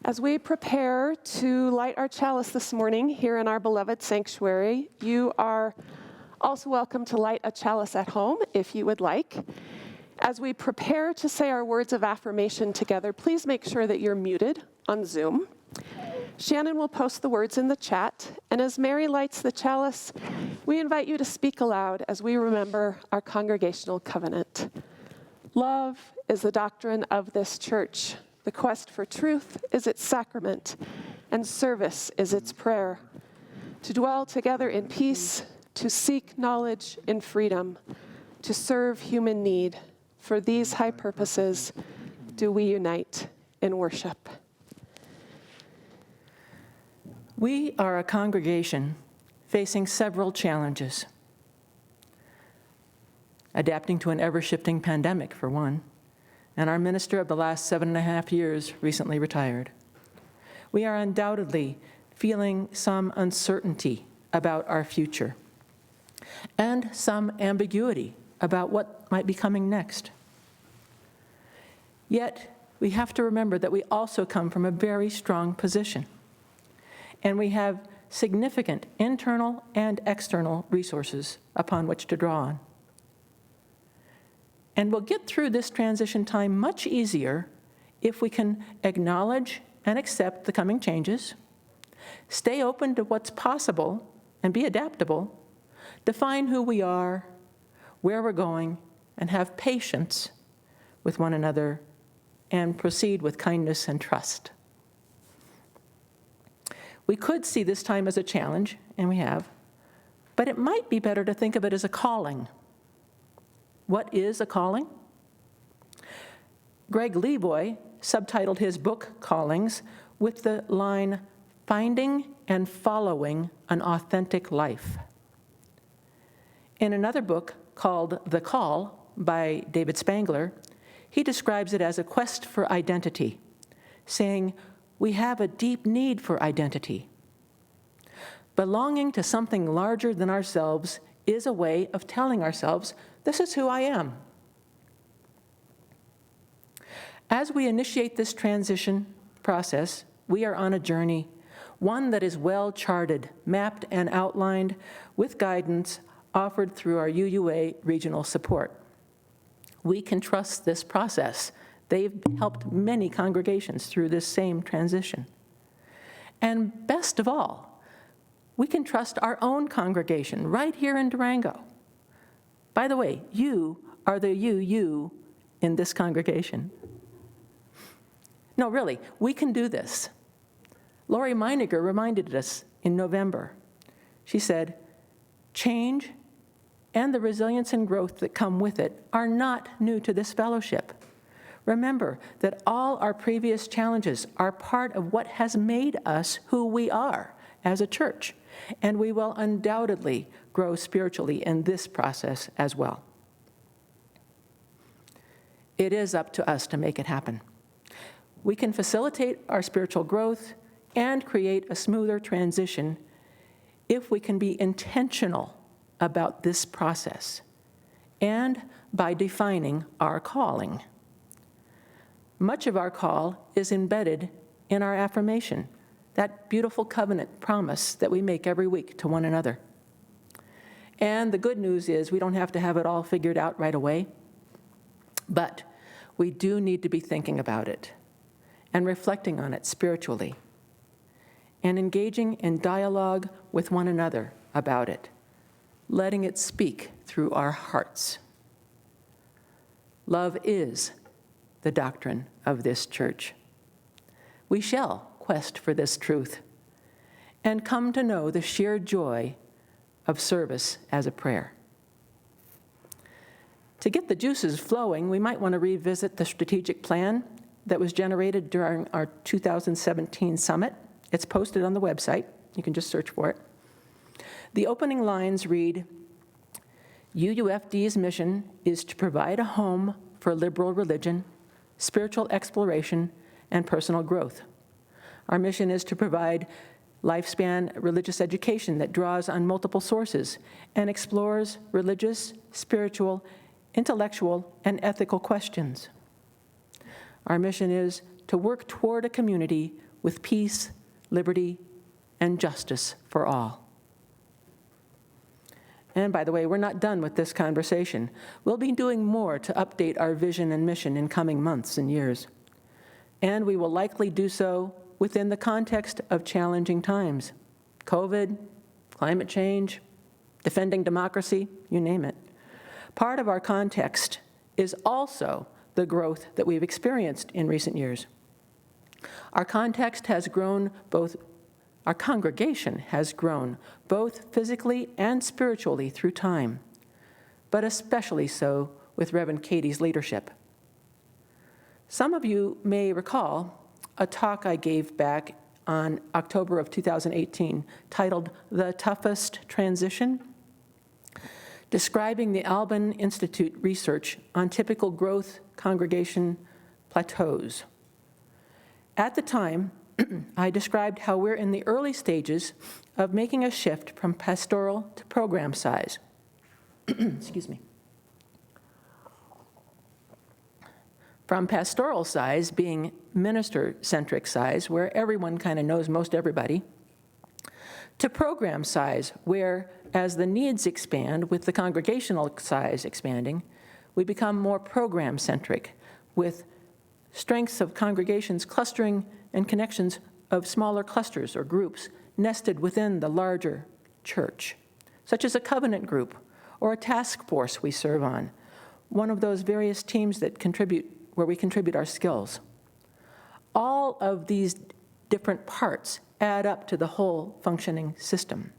As we prepare to light our chalice this morning here in our beloved sanctuary, you are also welcome to light a chalice at home if you would like. As we prepare to say our words of affirmation together, please make sure that you're muted on Zoom. Shannon will post the words in the chat, and as Mary lights the chalice, we invite you to speak aloud as we remember our congregational covenant. Love is the doctrine of this church. The quest for truth is its sacrament, and service is its prayer. To dwell together in peace, to seek knowledge in freedom, to serve human need, for these high purposes do we unite in worship. We are a congregation facing several challenges. Adapting to an ever-shifting pandemic, for one, and our minister of the last 7.5 years recently retired. We are undoubtedly feeling some uncertainty about our future and some ambiguity about what might be coming next. Yet, we have to remember that we also come from a very strong position, and we have significant internal and external resources upon which to draw on. And we'll get through this transition time much easier if we can acknowledge and accept the coming changes, stay open to what's possible and be adaptable, define who we are, where we're going, and have patience with one another and proceed with kindness and trust. We could see this time as a challenge, and we have, but it might be better to think of it as a calling. What is a calling? Greg Levoy subtitled his book, Callings, with the line, "Finding and following an authentic life." In another book called The Call by David Spangler, he describes it as a quest for identity, saying, we have a deep need for identity. Belonging to something larger than ourselves is a way of telling ourselves, this is who I am. As we initiate this transition process, we are on a journey, one that is well charted, mapped, and outlined with guidance offered through our UUA regional support. We can trust this process. They've helped many congregations through this same transition. And best of all, we can trust our own congregation right here in Durango. By the way, you are the you in this congregation. No, really, we can do this. Lori Meininger reminded us in November. She said, change and the resilience and growth that come with it are not new to this fellowship. Remember that all our previous challenges are part of what has made us who we are as a church, and we will undoubtedly grow spiritually in this process as well. It is up to us to make it happen. We can facilitate our spiritual growth and create a smoother transition if we can be intentional about this process and by defining our calling. Much of our call is embedded in our affirmation, that beautiful covenant promise that we make every week to one another. And the good news is we don't have to have it all figured out right away, but we do need to be thinking about it and reflecting on it spiritually and engaging in dialogue with one another about it, letting it speak through our hearts. Love is the doctrine of this church. We shall quest for this truth and come to know the sheer joy of service as a prayer. To get the juices flowing, we might want to revisit the strategic plan that was generated during our 2017 summit. It's posted on the website. You can just search for it. The opening lines read, UUFD's mission is to provide a home for liberal religion, spiritual exploration, and personal growth. Our mission is to provide lifespan religious education that draws on multiple sources and explores religious, spiritual, intellectual, and ethical questions. Our mission is to work toward a community with peace, liberty, and justice for all. And by the way, we're not done with this conversation. We'll be doing more to update our vision and mission in coming months and years. And we will likely do so within the context of challenging times. COVID, climate change, defending democracy, you name it. Part of our context is also the growth that we've experienced in recent years. Our context has grown both, our congregation has grown both physically and spiritually through time, but especially so with Reverend Katie's leadership. Some of you may recall a talk I gave back on October of 2018 titled "The Toughest Transition," describing the Alban Institute research on typical growth congregation plateaus. At the time, I described how we're in the early stages of making a shift from pastoral to program size. Excuse me. From pastoral size, being minister-centric size, where everyone kind of knows most everybody, to program size, where as the needs expand, with the congregational size expanding, we become more program-centric, with strengths of congregations clustering and connections of smaller clusters or groups nested within the larger church, such as a covenant group or a task force we serve on, one of those various teams that where we contribute our skills. All of these different parts add up to the whole functioning system.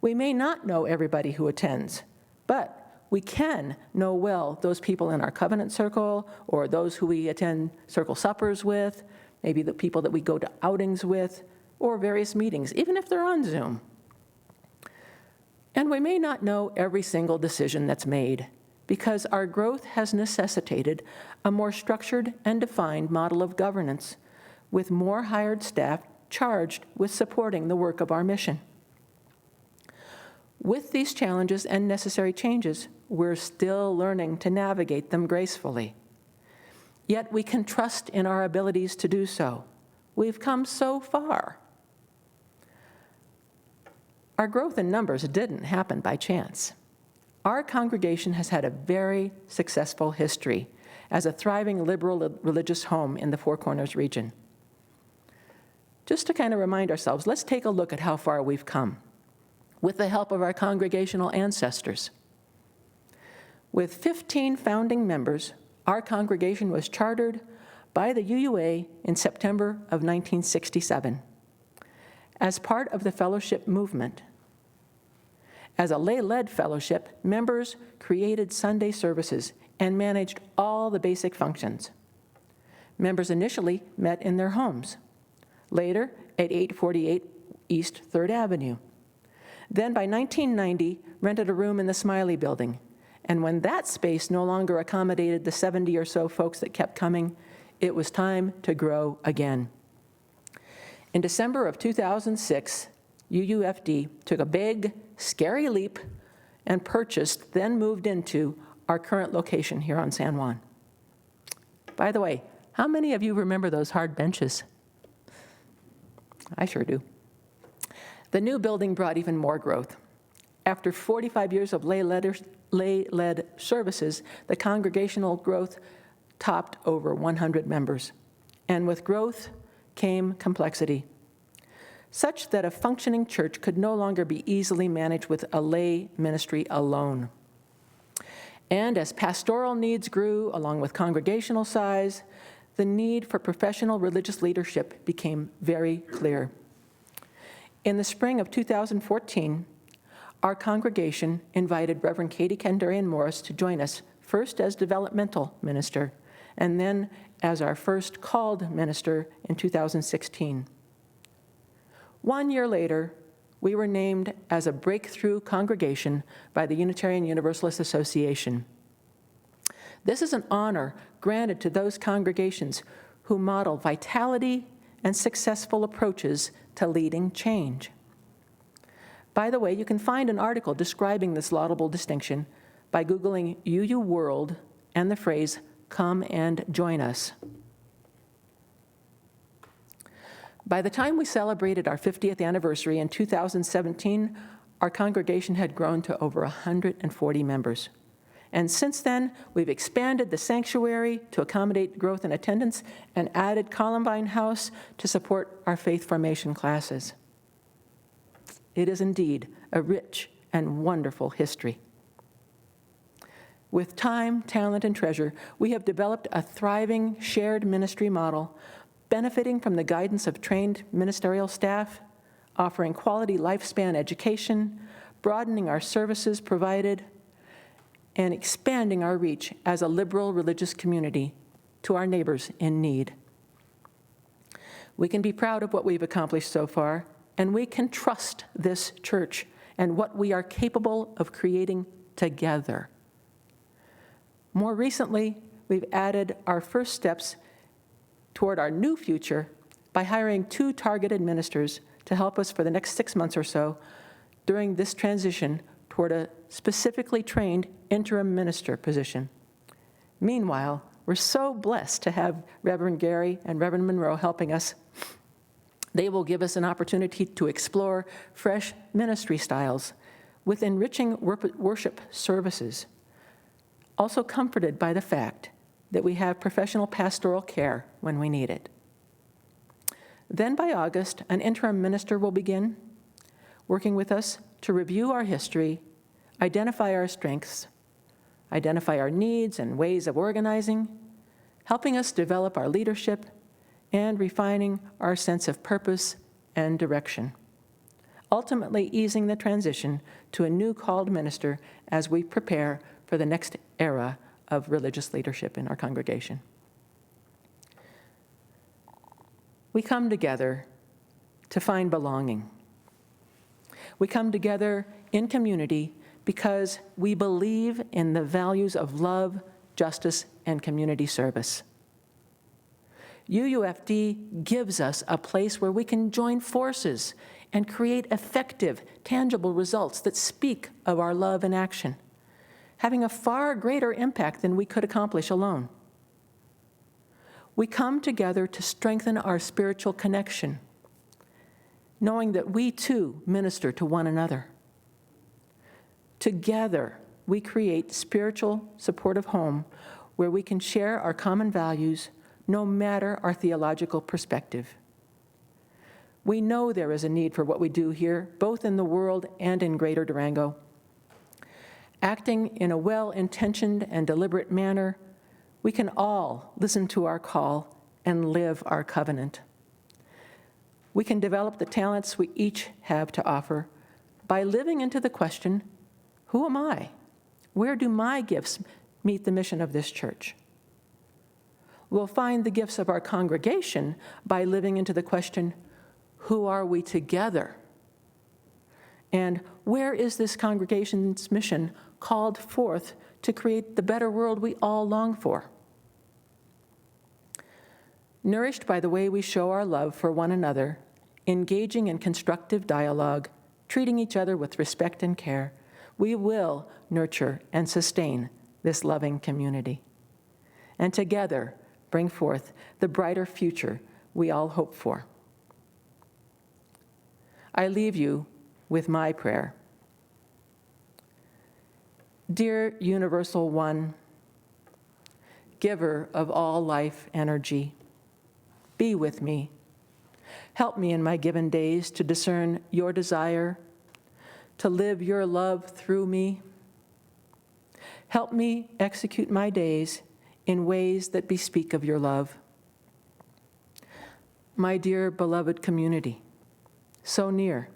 We may not know everybody who attends, but we can know well those people in our covenant circle, or those who we attend circle suppers with, maybe the people that we go to outings with, or various meetings, even if they're on Zoom. And we may not know every single decision that's made, because our growth has necessitated a more structured and defined model of governance, with more hired staff charged with supporting the work of our mission. With these challenges and necessary changes, we're still learning to navigate them gracefully. Yet we can trust in our abilities to do so. We've come so far. Our growth in numbers didn't happen by chance. Our congregation has had a very successful history as a thriving liberal religious home in the Four Corners region. Just to kind of remind ourselves, let's take a look at how far we've come with the help of our congregational ancestors. With 15 founding members, our congregation was chartered by the UUA in September of 1967 as part of the fellowship movement. As a lay-led fellowship, members created Sunday services and managed all the basic functions. Members initially met in their homes, later at 848 East 3rd Avenue. Then by 1990, rented a room in the Smiley Building. And when that space no longer accommodated the 70 or so folks that kept coming, it was time to grow again. In December of 2006, UUFD took a big, scary leap and purchased, then moved into our current location here on San Juan. By the way, how many of you remember those hard benches? I sure do. The new building brought even more growth. After 45 years of lay-led services, the congregational growth topped over 100 members. And with growth came complexity, such that a functioning church could no longer be easily managed with a lay ministry alone. And as pastoral needs grew, along with congregational size, the need for professional religious leadership became very clear. In the spring of 2014, our congregation invited Reverend Katie Kendarian Morris to join us, first as developmental minister, and then as our first called minister in 2016. 1 year later, we were named as a breakthrough congregation by the Unitarian Universalist Association. This is an honor granted to those congregations who model vitality and successful approaches to leading change. By the way, you can find an article describing this laudable distinction by Googling UU World and the phrase, "Come and join us." By the time we celebrated our 50th anniversary in 2017, our congregation had grown to over 140 members. And since then, we've expanded the sanctuary to accommodate growth in attendance and added Columbine House to support our faith formation classes. It is indeed a rich and wonderful history. With time, talent, and treasure, we have developed a thriving shared ministry model, benefiting from the guidance of trained ministerial staff, offering quality lifespan education, broadening our services provided, and expanding our reach as a liberal religious community to our neighbors in need. We can be proud of what we've accomplished so far, and we can trust this church and what we are capable of creating together. More recently, we've added our first steps toward our new future by hiring 2 targeted ministers to help us for the next 6 months or so during this transition toward a specifically trained interim minister position. Meanwhile, we're so blessed to have Reverend Gary and Reverend Monroe helping us. They will give us an opportunity to explore fresh ministry styles with enriching worship services, also comforted by the fact that we have professional pastoral care when we need it. Then by August, an interim minister will begin working with us to review our history, identify our strengths, identify our needs and ways of organizing, helping us develop our leadership, and refining our sense of purpose and direction, ultimately easing the transition to a new called minister as we prepare for the next era of religious leadership in our congregation. We come together to find belonging. We come together in community because we believe in the values of love, justice, and community service. UUFD gives us a place where we can join forces and create effective, tangible results that speak of our love in action, having a far greater impact than we could accomplish alone. We come together to strengthen our spiritual connection, knowing that we too minister to one another. Together, we create spiritual, supportive home where we can share our common values no matter our theological perspective. We know there is a need for what we do here, both in the world and in Greater Durango. Acting in a well-intentioned and deliberate manner, we can all listen to our call and live our covenant. We can develop the talents we each have to offer by living into the question, who am I? Where do my gifts meet the mission of this church? We'll find the gifts of our congregation by living into the question, who are we together? And where is this congregation's mission called forth to create the better world we all long for? Nourished by the way we show our love for one another, engaging in constructive dialogue, treating each other with respect and care, we will nurture and sustain this loving community, and together bring forth the brighter future we all hope for. I leave you with my prayer. Dear Universal One, giver of all life energy, be with me. Help me in my given days to discern your desire, to live your love through me. Help me execute my days in ways that bespeak of your love. My dear beloved community, so near,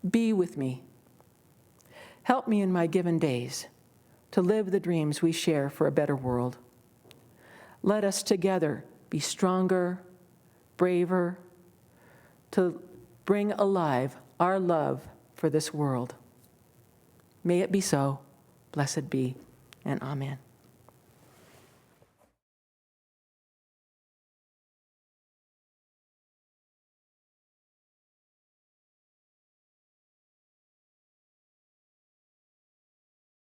be with me. Help me in my given days to live the dreams we share for a better world. Let us together be stronger, braver, to bring alive our love for this world. May it be so. Blessed be, and amen.